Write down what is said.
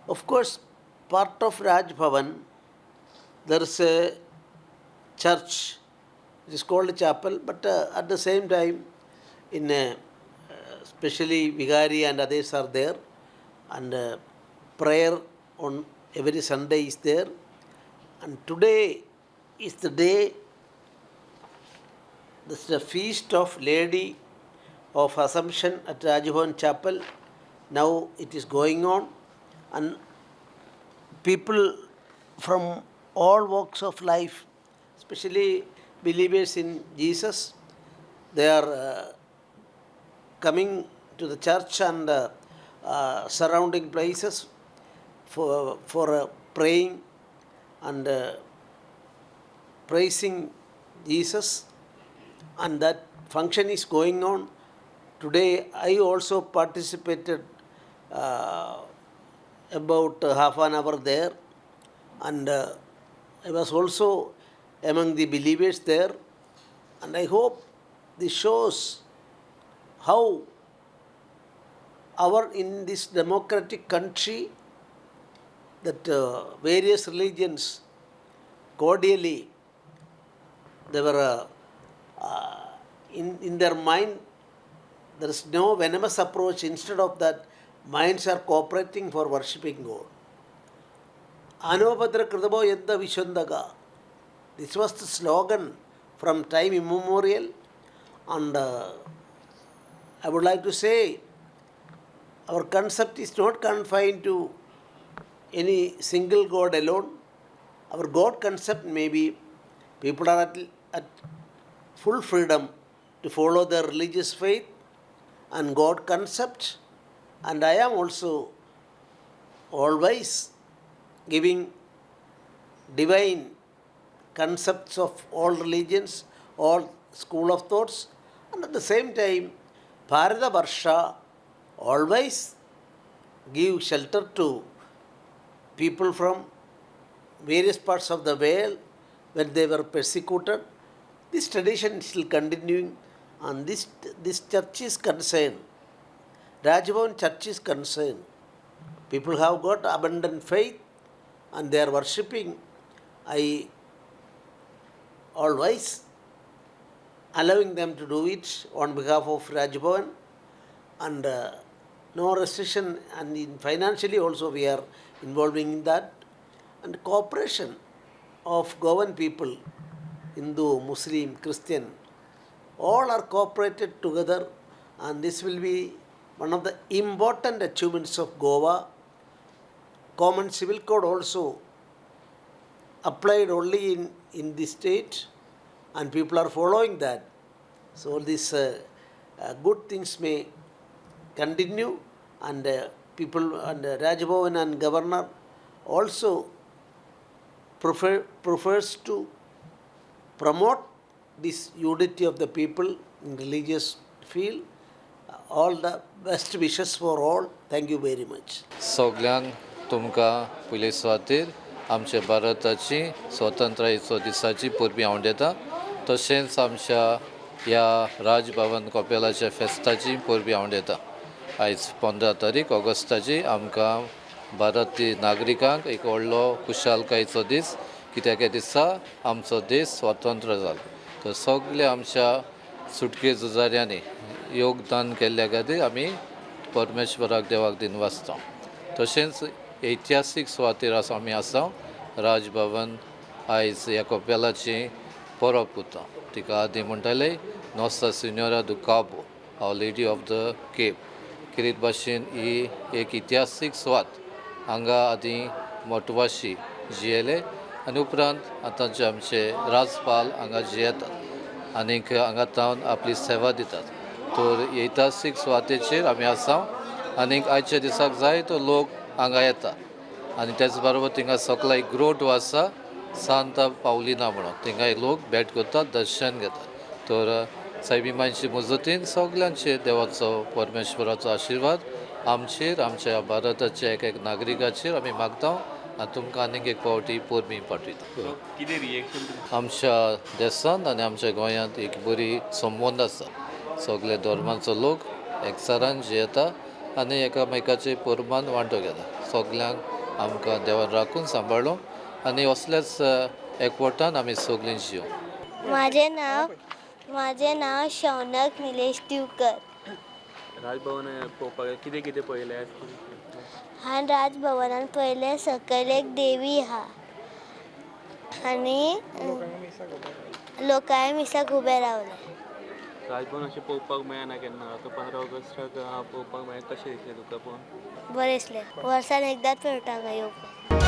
Of course, part of Raj Bhavan, there is a church. It is called a chapel, but at the same time, in especially Vigari and others are there, and prayer on every Sunday is there. And today is the day, this is the feast of Lady of Assumption at Rajbhavan Chapel. Now it is going on, and people from all walks of life, especially believers in Jesus, they are coming to the church and surrounding places for praying and praising Jesus, and that function is going on. Today, I also participated about half an hour there, and I was also among the believers there, and I hope this shows how our in this democratic country that various religions cordially they were in their mind there is no venomous approach. Instead of that, minds are cooperating for worshipping God. Anobhadra Kridabo Yadda Vishandaga. This was the slogan from time immemorial, and I would like to say our concept is not confined to any single God alone. Our God concept may be people are at full freedom to follow their religious faith and God concept, and I am also always giving divine concepts of all religions, all school of thoughts, and at the same time, Bharata Varsha always give shelter to people from various parts of the world when they were persecuted. This tradition is still continuing, and this church is concerned. Rajbhavan church is concerned. People have got abundant faith and they are worshipping. I always allowing them to do it on behalf of Rajbhavan, and no restriction, and in financially also we are involving in that, and cooperation of Goan people, Hindu, Muslim, Christian, all are cooperated together, and this will be one of the important achievements of Goa. Common Civil Code also applied only in the state, and people are following that. So these good things may continue, and people and Rajbhavan and governor also prefers to promote this unity of the people in religious field. All the best wishes for all. Thank you very much. सगळ्यांक तुमकां पयले सुवातेर आमच्या भारताची स्वातंत्र्याच्या दिसाची परबीं हांव दिता. तशेंच आमच्या ह्या राजभवन कपेलाच्या फेस्ताची परबीं हांव दिता. आयज 15 तारीख ऑगस्टाची आमकां भारतीय नागरिकांक एक व्हडलो खुशालकायेचो दीस, कित्याक ह्या दिसा आमचो देश स्वतंत्र जालो. तर सगळे आमच्या सुटके झुजाऱ्यांनी योगदान केल्ल्या खातीर आमी परमेश्वराक देवाक दिन वाचता. तशेंच ऐतिहासीक सुवातेर आमी आसा. राजभवन आयज ह्या कपेलाची परब करता. तिका आदीं म्हणटाले नोसा सिन्योरा दु काबो, Our Lady of the Cape. कितें भाशेन ही एक इतिहासीक सुवात. हांगा आदीं मोटवाशी जियेले, आनी उपरांत आतांचे आमचे राजपाल हांगा जियेतात आनीक हांगा तावन आपली सेवा दितात. तर इतिहासीक सुवातेचेर आमी आसा, आनीक आयच्या दिसाक जायतो लोक हांगा येता. आनी तेच बरोबर थिंगा सकयल एक ग्रोट आसा सांता पावलिना म्हणून, थिंगाय लोक भेट करतात, दर्शन घेतात. तर सायबीमांचे मजतीन सगळ्यांचेर देवाचो परमेश्वराचो आशिर्वाद आमचेर, आमच्या भारताच्या एक एक नागरिकाचेर आमी मागता. आनी तुमकां आनीक एक फावटी परबीं पाठयता. आमच्या देशांत आनी आमच्या गोंयांत एक बरी संबंद आसा. सगळे धर्माचो लोक एकचारान जियेता आनी एकामेकाचे परबान वांटो घेता. सगळ्यांक आमकां देवान राखून सांबाळलो आनी असल्याच एकवटान आमी सगळीं जियो. म्हजें नांव शौनक निलेश दिवकर. राजभवन पळोवपाक कितें कितें पळयलें? हांवें राजभवनांत पळयलें सकयल एक देवी आहा आनी लोकांय मिसाक उबे रावले. राजभवन अशें पळोवपाक मेळना केन्ना. आतां 15 ऑगस्टाक पळोवपाक मेळ्ळें. कशें दिसलें तुका पळोवन? बरें दिसलें. वर्सान एकदांच मेळटा हांगा येवपाक.